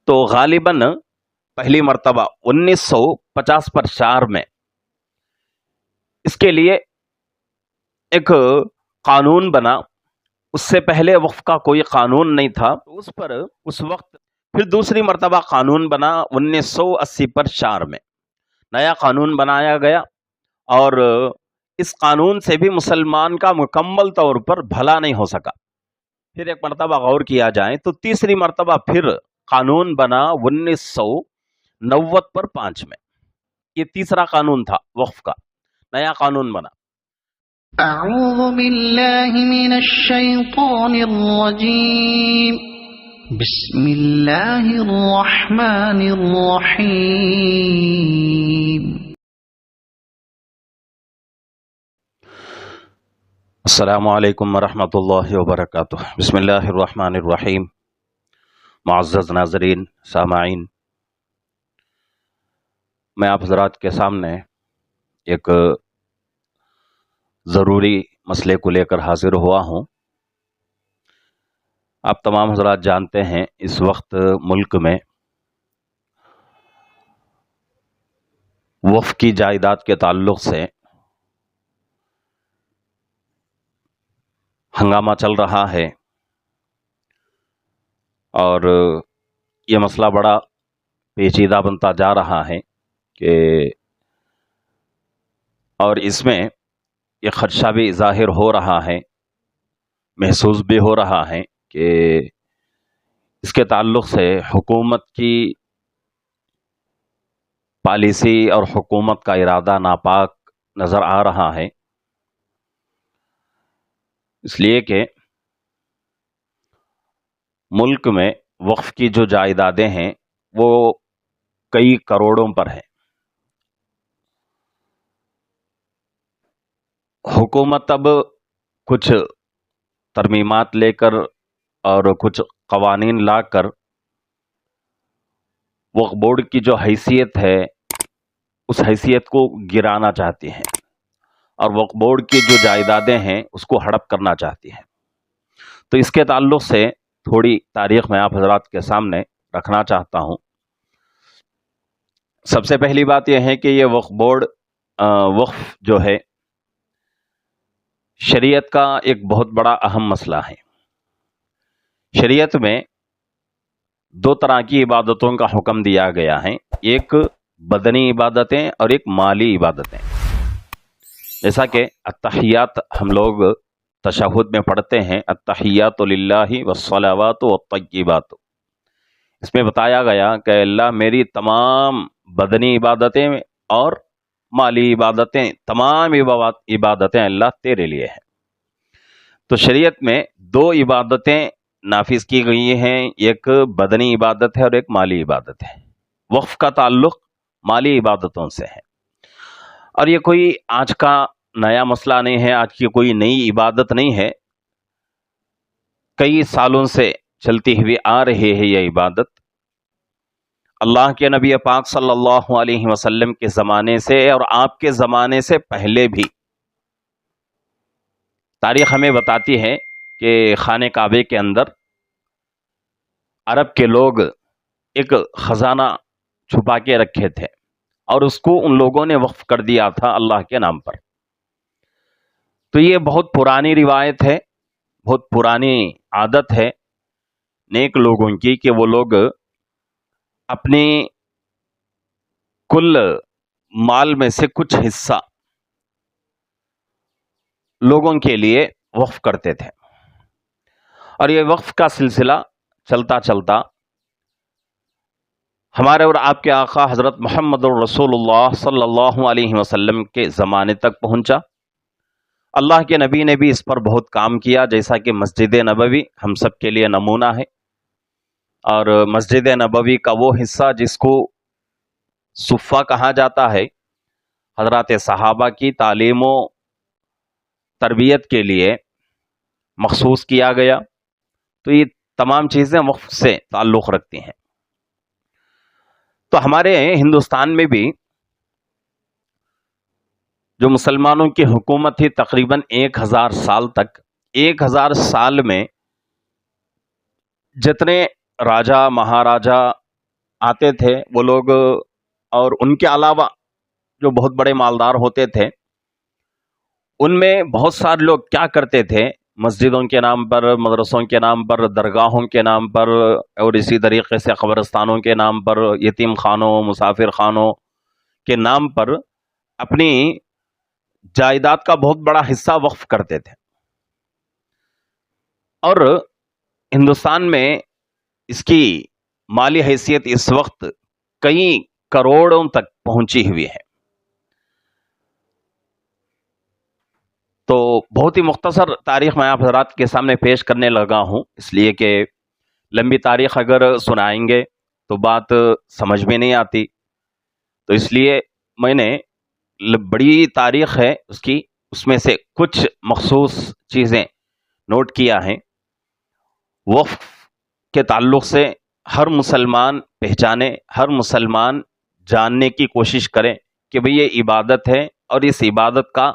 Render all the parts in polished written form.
تو غالباً پہلی مرتبہ 1950 میں اس کے لیے ایک قانون بنا. اس سے پہلے وقف کا کوئی قانون نہیں تھا. اس پر اس وقت پھر دوسری مرتبہ قانون بنا 1980 میں نیا قانون بنایا گیا، اور اس قانون سے بھی مسلمان کا مکمل طور پر بھلا نہیں ہو سکا. پھر ایک مرتبہ غور کیا جائے تو تیسری مرتبہ پھر قانون بنا 1990 میں. یہ تیسرا قانون تھا وقف کا، نیا قانون بنا. اعوذ باللہ من الشیطان الرجیم بسم اللہ الرحمن الرحیم. السلام علیکم ورحمۃ اللہ وبرکاتہ. بسم اللہ الرحمن الرحیم. معزز ناظرین، سامعین، میں آپ حضرات کے سامنے ایک ضروری مسئلے کو لے کر حاضر ہوا ہوں. آپ تمام حضرات جانتے ہیں اس وقت ملک میں وقف کی جائیداد کے تعلق سے ہنگامہ چل رہا ہے، اور یہ مسئلہ بڑا پیچیدہ بنتا جا رہا ہے اور اس میں یہ خدشہ بھی ظاہر ہو رہا ہے، محسوس بھی ہو رہا ہے کہ اس کے تعلق سے حکومت کی پالیسی اور حکومت کا ارادہ ناپاک نظر آ رہا ہے. اس لیے کہ ملک میں وقف کی جو جائیدادیں ہیں وہ کئی کروڑوں پر ہیں. حکومت اب کچھ ترمیمات لے کر اور کچھ قوانین لا کر وقف بورڈ کی جو حیثیت ہے اس حیثیت کو گرانا چاہتی ہیں، اور وقف بورڈ کی جو جائیدادیں ہیں اس کو ہڑپ کرنا چاہتی ہیں. تو اس کے تعلق سے تھوڑی تاریخ میں آپ حضرات کے سامنے رکھنا چاہتا ہوں. سب سے پہلی بات یہ ہے کہ یہ وقف بورڈ وقف جو ہے شریعت کا ایک بہت بڑا اہم مسئلہ ہے. شریعت میں دو طرح کی عبادتوں کا حکم دیا گیا ہے، ایک بدنی عبادتیں اور ایک مالی عبادتیں. جیسا کہ التحیات ہم لوگ تشہد میں پڑھتے ہیں، التحیات للہ والصلوات والطیبات. اس میں بتایا گیا کہ اللہ میری تمام بدنی عبادتیں اور مالی عبادتیں، تمام عبادتیں اللہ تیرے لیے ہیں. تو شریعت میں دو عبادتیں نافذ کی گئی ہیں، ایک بدنی عبادت ہے اور ایک مالی عبادت ہے. وقف کا تعلق مالی عبادتوں سے ہے، اور یہ کوئی آج کا نیا مسئلہ نہیں ہے، آج کی کوئی نئی عبادت نہیں ہے. کئی سالوں سے چلتی ہوئی آ رہی ہے یہ عبادت. اللہ کے نبی پاک صلی اللہ علیہ وسلم کے زمانے سے اور آپ کے زمانے سے پہلے بھی تاریخ ہمیں بتاتی ہے کہ خانہ کعبے کے اندر عرب کے لوگ ایک خزانہ چھپا کے رکھے تھے، اور اس کو ان لوگوں نے وقف کر دیا تھا اللہ کے نام پر. تو یہ بہت پرانی روایت ہے، بہت پرانی عادت ہے نیک لوگوں کی کہ وہ لوگ اپنی کل مال میں سے کچھ حصہ لوگوں کے لیے وقف کرتے تھے. اور یہ وقف کا سلسلہ چلتا چلتا ہمارے اور آپ کے آقا حضرت محمد الرسول اللہ صلی اللہ علیہ وسلم کے زمانے تک پہنچا. اللہ کے نبی نے بھی اس پر بہت کام کیا، جیسا کہ مسجد نبوی ہم سب کے لیے نمونہ ہے، اور مسجد نبوی کا وہ حصہ جس کو صفہ کہا جاتا ہے، حضرات صحابہ کی تعلیم و تربیت کے لیے مخصوص کیا گیا. تو یہ تمام چیزیں وقف سے تعلق رکھتی ہیں. تو ہمارے ہندوستان میں بھی جو مسلمانوں کی حکومت تھی تقریباً 1000 سال تک، 1000 سال میں جتنے راجا مہاراجا آتے تھے وہ لوگ، اور ان کے علاوہ جو بہت بڑے مالدار ہوتے تھے، ان میں بہت سارے لوگ کیا کرتے تھے، مسجدوں کے نام پر، مدرسوں کے نام پر، درگاہوں کے نام پر، اور اسی طریقے سے قبرستانوں کے نام پر، یتیم خانوں، مسافر خانوں کے نام پر اپنی جائیداد کا بہت بڑا حصہ وقف کرتے تھے. اور ہندوستان میں اس کی مالی حیثیت اس وقت کئی کروڑوں تک پہنچی ہوئی ہے. تو بہت ہی مختصر تاریخ میں آپ حضرات کے سامنے پیش کرنے لگا ہوں، اس لیے کہ لمبی تاریخ اگر سنائیں گے تو بات سمجھ میں نہیں آتی. تو اس لیے میں نے بڑی تاریخ ہے اس میں سے کچھ مخصوص چیزیں نوٹ کیا ہے. وقف کے تعلق سے ہر مسلمان پہچانے، ہر مسلمان جاننے کی کوشش کرے کہ بھئی یہ عبادت ہے، اور اس عبادت کا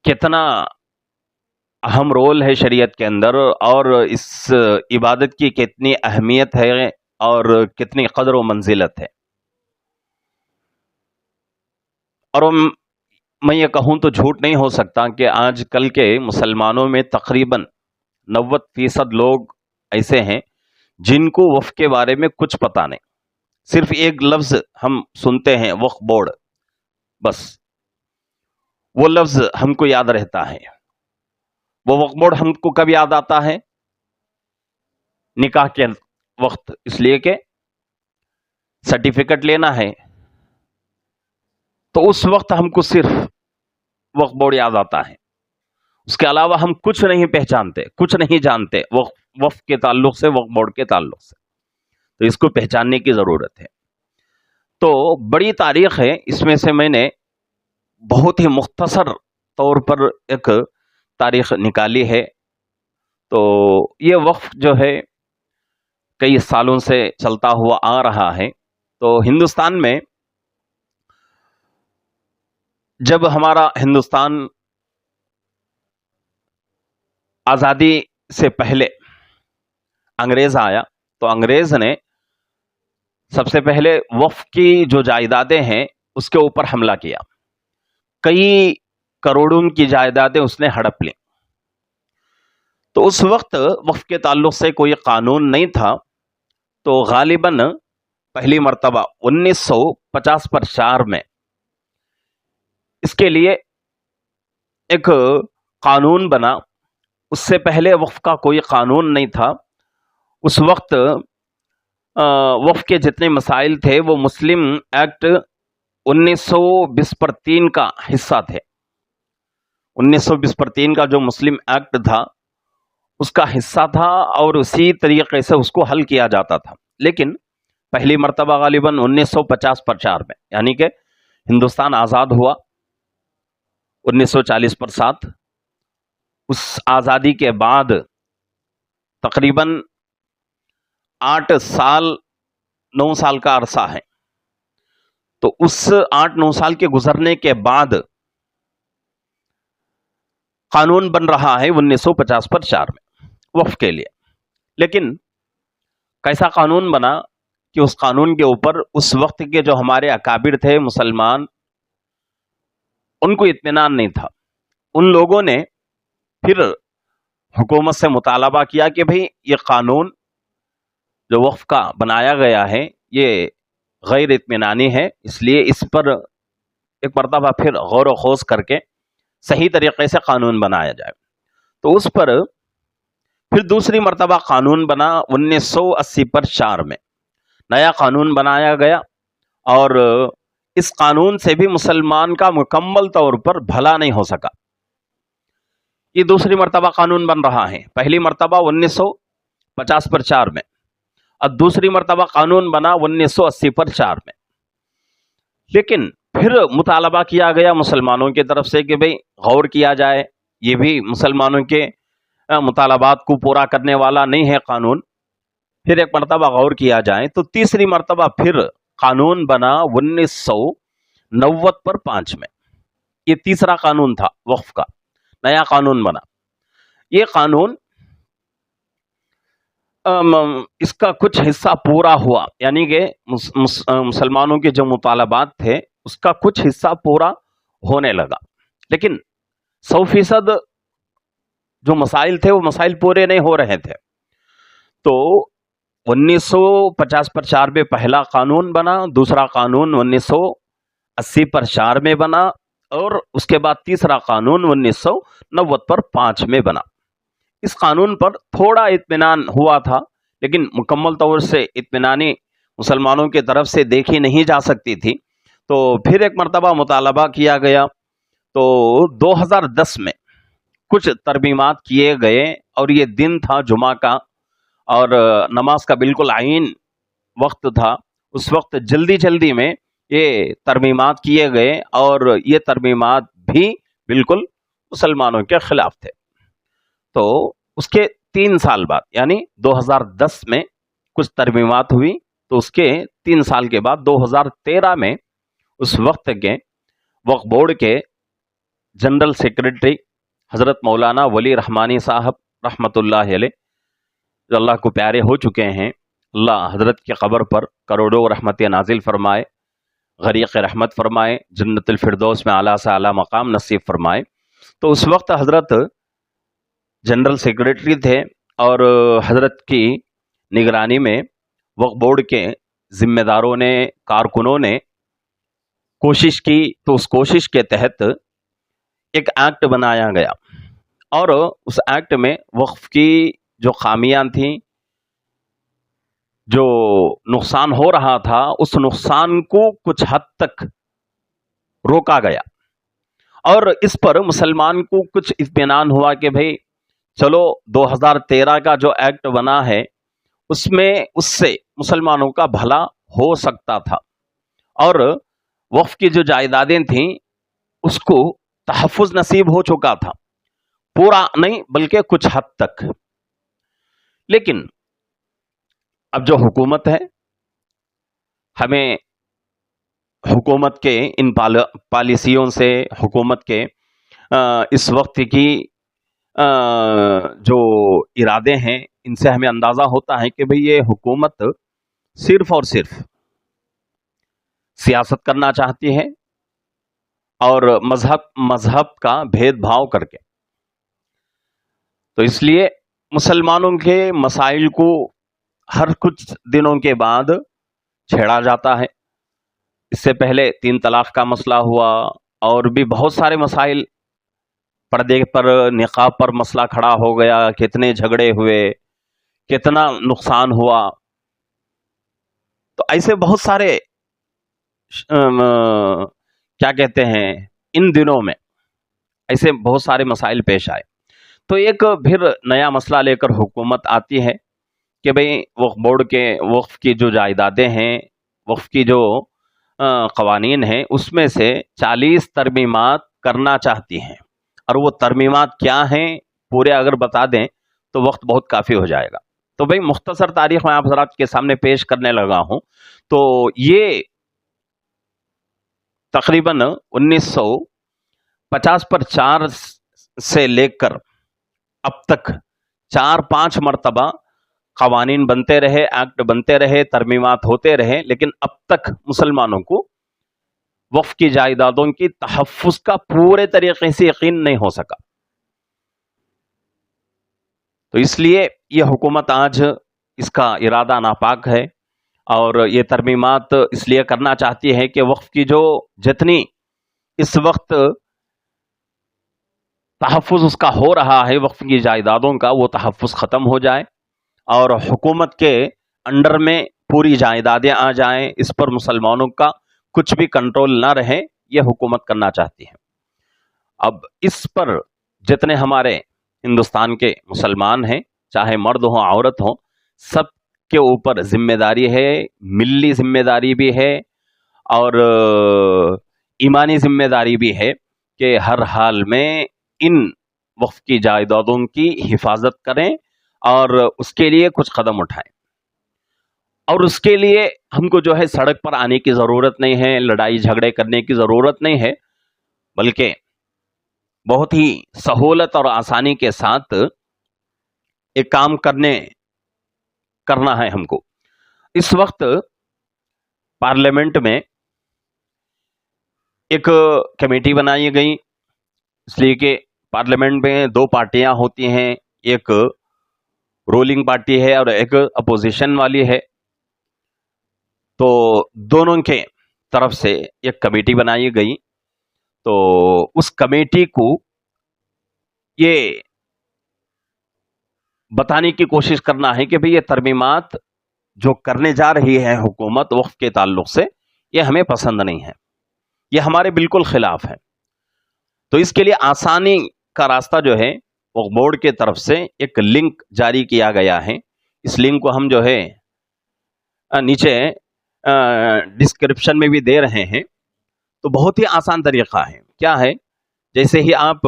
کتنا اہم رول ہے شریعت کے اندر، اور اس عبادت کی کتنی اہمیت ہے اور کتنی قدر و منزلت ہے. اور میں یہ کہوں تو جھوٹ نہیں ہو سکتا کہ آج کل کے مسلمانوں میں تقریباً 90% لوگ ایسے ہیں جن کو وقف کے بارے میں کچھ پتہ نہیں. صرف ایک لفظ ہم سنتے ہیں، وقف بورڈ، بس وہ لفظ ہم کو یاد رہتا ہے. وہ وقف بورڈ ہم کو کب یاد آتا ہے؟ نکاح کے وقت، اس لیے کہ سرٹیفکیٹ لینا ہے تو اس وقت ہم کو صرف وقف بورڈ یاد آتا ہے. اس کے علاوہ ہم کچھ نہیں پہچانتے، کچھ نہیں جانتے وقف کے تعلق سے، وقف بورڈ کے تعلق سے. تو اس کو پہچاننے کی ضرورت ہے. تو بڑی تاریخ ہے، اس میں سے میں نے بہت ہی مختصر طور پر ایک تاریخ نکالی ہے. تو یہ وقف جو ہے کئی سالوں سے چلتا ہوا آ رہا ہے. تو ہندوستان میں جب ہمارا ہندوستان آزادی سے پہلے انگریز آیا تو انگریز نے سب سے پہلے وقف کی جو جائیدادیں ہیں اس کے اوپر حملہ کیا. کئی کروڑوں کی جائیدادیں اس نے ہڑپ لیں. تو اس وقت وقف کے تعلق سے کوئی قانون نہیں تھا. تو غالباً پہلی مرتبہ 1950 میں اس کے لیے ایک قانون بنا. اس سے پہلے وقف کا کوئی قانون نہیں تھا. اس وقت وقف کے جتنے مسائل تھے وہ مسلم ایکٹ 1920 کا حصہ تھے. 1920 کا جو مسلم ایکٹ تھا اس کا حصہ تھا، اور اسی طریقے سے اس کو حل کیا جاتا تھا. لیکن پہلی مرتبہ غالباً 1950 میں، یعنی کہ ہندوستان آزاد ہوا 1940 اس آزادی کے بعد تقریباً 8 سال 9 سال کا عرصہ ہے. تو اس 8-9 سال کے گزرنے کے بعد قانون بن رہا ہے 1950 میں وقف کے لیے. لیکن کیسا قانون بنا کہ اس قانون کے اوپر اس وقت کے جو ہمارے اکابر تھے مسلمان، ان کو اطمینان نہیں تھا. ان لوگوں نے پھر حکومت سے مطالبہ کیا کہ بھئی یہ قانون جو وقف کا بنایا گیا ہے یہ غیر اطمینانی ہے، اس لیے اس پر ایک مرتبہ پھر غور و خوض کر کے صحیح طریقے سے قانون بنایا جائے. تو اس پر پھر دوسری مرتبہ قانون بنا 1980 میں نیا قانون بنایا گیا. اور اس قانون سے بھی مسلمان کا مکمل طور پر بھلا نہیں ہو سکا. یہ دوسری مرتبہ قانون بن رہا ہے. پہلی مرتبہ 1950 میں، اور دوسری مرتبہ قانون بنا 1980 میں. لیکن پھر مطالبہ کیا گیا مسلمانوں کی طرف سے کہ بھئی غور کیا جائے، یہ بھی مسلمانوں کے مطالبات کو پورا کرنے والا نہیں ہے قانون، پھر ایک مرتبہ غور کیا جائے. تو تیسری مرتبہ پھر قانون بنا 1990 میں. یہ تیسرا قانون تھا وقف کا، نیا قانون بنا. یہ قانون इसका कुछ हिस्सा पूरा हुआ, यानी कि मुसलमानों के जो मुतालबात थे उसका कुछ हिस्सा पूरा होने लगा, लेकिन 100% जो मसाइल थे वो मसाइल पूरे नहीं हो रहे थे। तो 1950 पर 4 में पहला कानून बना, दूसरा कानून 1980 पर 4 में बना, और उसके बाद तीसरा कानून 1990 पर 5 में बना। इस कानून पर थोड़ा इत्मीनान हुआ था, लेकिन मुकम्मल तौर से इत्मीनानी मुसलमानों की तरफ से देखी नहीं जा सकती थी। तो फिर एक मरतबा मुतालबा किया गया। तो 2010 में कुछ तरमीमात किए गए, और ये दिन था जुमा का, और नमाज का बिल्कुल आईन वक्त था। उस वक्त जल्दी जल्दी में ये तरमीमात किए गए, और ये तरमीमात भी बिल्कुल मुसलमानों के खिलाफ थे। तो उसके 3 साल बाद, यानी 2010 में कुछ तरमीमात हुई, तो उसके 3 साल के बाद 2013 में उस वक्त के वक्फ बोर्ड के जनरल सेक्रेटरी हज़रत मौलाना वली रहमानी साहब रहमतुल्लाह अलैह, जो अल्लाह को प्यारे हो चुके हैं, अल्लाह हज़रत की क़ब्र पर करोड़ों रहमतें नाजिल फरमाए, गरीक़ रहमत फरमाए, जन्नतुल फिरदौस में आला से आला मकाम नसीब फरमाए। तो उस वक्त हज़रत जनरल सेक्रेटरी थे, और हज़रत की निगरानी में वक्फ बोर्ड के ज़िम्मेदारों ने, कारकुनों ने कोशिश की। तो उस कोशिश के तहत एक एक्ट बनाया गया, और उस एक्ट में वक्फ की जो खामियां थीं, जो नुकसान हो रहा था, उस नुकसान को कुछ हद तक रोका गया। और इस पर मुसलमान को कुछ इत्मीनान हुआ कि भाई चलो 2013 का जो एक्ट बना है उसमें उससे मुसलमानों का भला हो सकता था, और वक्फ की जो जायदादें थीं उसको तहफ़्फ़ुज़ नसीब हो चुका था, पूरा नहीं बल्कि कुछ हद तक। लेकिन अब जो हुकूमत है, हमें हुकूमत के इन पॉलिसियों से, हुकूमत के इस वक्त की जो इरादे हैं, इनसे हमें अंदाज़ा होता है कि भाई ये हुकूमत सिर्फ और सिर्फ सियासत करना चाहती है, और मजहब का भेदभाव करके। तो इसलिए मुसलमानों के मसाइल को हर कुछ दिनों के बाद छेड़ा जाता है। इससे पहले 3 तलाक का मसला हुआ, और भी बहुत सारे मसाइल, पर्दे पर, निकाब पर मसला खड़ा हो गया, कितने झगड़े हुए, कितना नुकसान हुआ। तो ऐसे बहुत सारे क्या कहते हैं, इन दिनों में ऐसे बहुत सारे मसाइल पेश आए। तो एक फिर नया मसला लेकर हुकूमत आती है कि भाई वक्फ बोर्ड के वक्फ की जो जायदादें हैं, वक्फ की जो कवानीन हैं, उसमें से 40 तरमीमात करना चाहती हैं। और वो तरमीमात क्या हैं पूरे अगर बता दें तो वक्त बहुत काफ़ी हो जाएगा। तो भाई मुख्तसर तारीख मैं आप हज़रात के सामने पेश करने लगा हूँ। तो ये तकरीबन 1950 पर 4 से लेकर अब तक 4-5 मरतबा कवानीन बनते रहे, एक्ट बनते रहे, तरमीमात होते रहे, लेकिन अब तक मुसलमानों को वक्फ की जायदादों की तहफ़्फ़ुज़ का पूरे तरीके से यकीन नहीं हो सका। तो इसलिए ये हुकूमत आज इसका इरादा नापाक है, और ये तरमीमात इसलिए करना चाहती है कि वक्फ की जो जितनी इस वक्त तहफ़्फ़ुज़ उसका हो रहा है, वक्फ की जायदादों का, वो तहफ़्फ़ुज़ ख़त्म हो जाए, और हुकूमत के अंडर में पूरी जायदादें आ जाएं, इस पर मुसलमानों का कुछ भी कंट्रोल ना रहे, ये हुकूमत करना चाहती है। अब इस पर जितने हमारे हिंदुस्तान के मुसलमान हैं, चाहे मर्द हों औरत हों, सब के ऊपर जिम्मेदारी है, मिली जिम्मेदारी भी है, और ईमानी जिम्मेदारी भी है कि हर हाल में इन वक्फ की जायदादों की हिफाजत करें, और उसके लिए कुछ कदम उठाएं। और उसके लिए हमको जो है सड़क पर आने की ज़रूरत नहीं है, लड़ाई झगड़े करने की ज़रूरत नहीं है, बल्कि बहुत ही सहूलत और आसानी के साथ एक काम करने करना है हमको। इस वक्त पार्लियामेंट में एक कमेटी बनाई गई, इसलिए कि पार्लियामेंट में दो पार्टियां होती हैं, एक रूलिंग पार्टी है और एक अपोजिशन वाली है। तो दोनों के तरफ से एक कमेटी बनाई गई। तो उस कमेटी को ये बताने की कोशिश करना है कि भाई ये तरमीमात जो करने जा रही है हुकूमत वक्फ के ताल्लुक से, ये हमें पसंद नहीं है, ये हमारे बिल्कुल खिलाफ है। तो इसके लिए आसानी का रास्ता जो है वक्फ बोर्ड के तरफ से एक लिंक जारी किया गया है। इस लिंक को हम जो है नीचे डिस्क्रिप्शन में भी दे रहे हैं। तो बहुत ही आसान तरीका है। क्या है, जैसे ही आप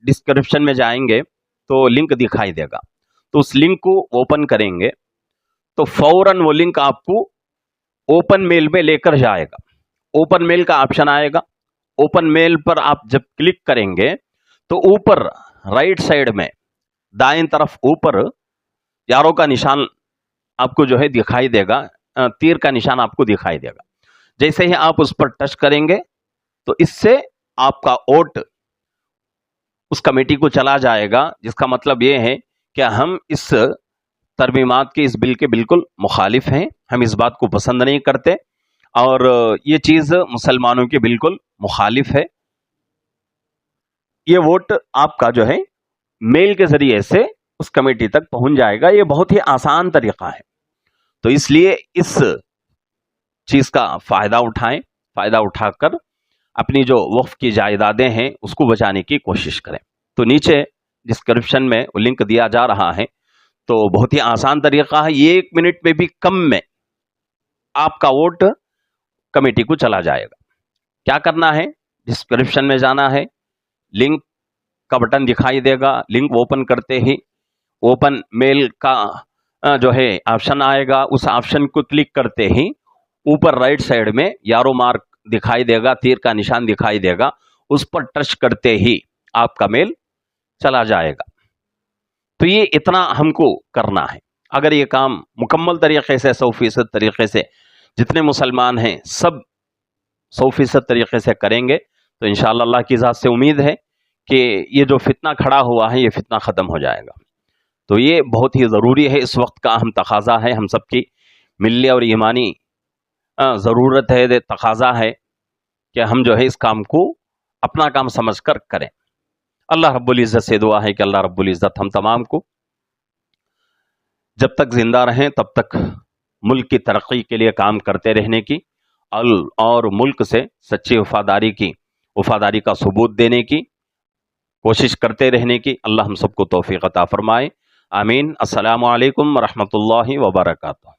डिस्क्रिप्शन में जाएंगे तो लिंक दिखाई देगा, तो उस लिंक को ओपन करेंगे तो फौरन वो लिंक आपको ओपन मेल में लेकर जाएगा। ओपन मेल का ऑप्शन आएगा। ओपन मेल पर आप जब क्लिक करेंगे तो ऊपर राइट साइड में दाएं तरफ ऊपर यारों का निशान आपको जो है दिखाई देगा, तीर का निशान आपको दिखाई देगा। जैसे ही आप उस पर टच करेंगे तो इससे आपका वोट उस कमेटी को चला जाएगा, जिसका मतलब ये है कि हम इस तरमीमात के, इस बिल के बिल्कुल मुखालिफ हैं, हम इस बात को पसंद नहीं करते और ये चीज मुसलमानों के बिल्कुल मुखालिफ है। ये वोट आपका जो है मेल के जरिए से उस कमेटी तक पहुंच जाएगा। ये बहुत ही आसान तरीका है। तो इसलिए इस चीज का फायदा उठाएं, फायदा उठाकर अपनी जो वक्फ की जायदादें हैं उसको बचाने की कोशिश करें। तो नीचे डिस्क्रिप्शन में वो लिंक दिया जा रहा है। तो बहुत ही आसान तरीका है, 1 मिनट में भी कम में आपका वोट कमेटी को चला जाएगा। क्या करना है, डिस्क्रिप्शन में जाना है, लिंक का बटन दिखाई देगा, लिंक ओपन करते ही ओपन मेल का जो है ऑप्शन आएगा, उस ऑप्शन को क्लिक करते ही ऊपर राइट साइड में यारो मार्क दिखाई देगा, तीर का निशान दिखाई देगा, उस पर टच करते ही आपका मेल चला जाएगा। तो ये इतना हमको करना है। अगर ये काम मुकम्मल तरीके से 100% तरीके से जितने मुसलमान हैं सब 100% तरीके से करेंगे तो इंशाअल्लाह अल्लाह की ज़ात से उम्मीद है कि ये जो फितना खड़ा हुआ है ये फितना ख़त्म हो जाएगा। तो ये बहुत ही ज़रूरी है, इस वक्त का अहम तकाजा है, हम सबकी मिल्ली और ईमानी ज़रूरत है, तकाजा है कि हम जो है इस काम को अपना काम समझकर करें। अल्लाह रब्बुल इज़्ज़त से दुआ है कि अल्लाह रब्बुल इज़्ज़त हम तमाम को जब तक जिंदा रहें तब तक मुल्क की तरक्की के लिए काम करते रहने की और मुल्क से सच्ची वफादारी का सबूत देने की कोशिश करते रहने की अल्लाह हम सबको तौफीक अता फरमाए। आमीन। अस्सलामु अलैकुम व रहमतुल्लाहि व बरकातुहू।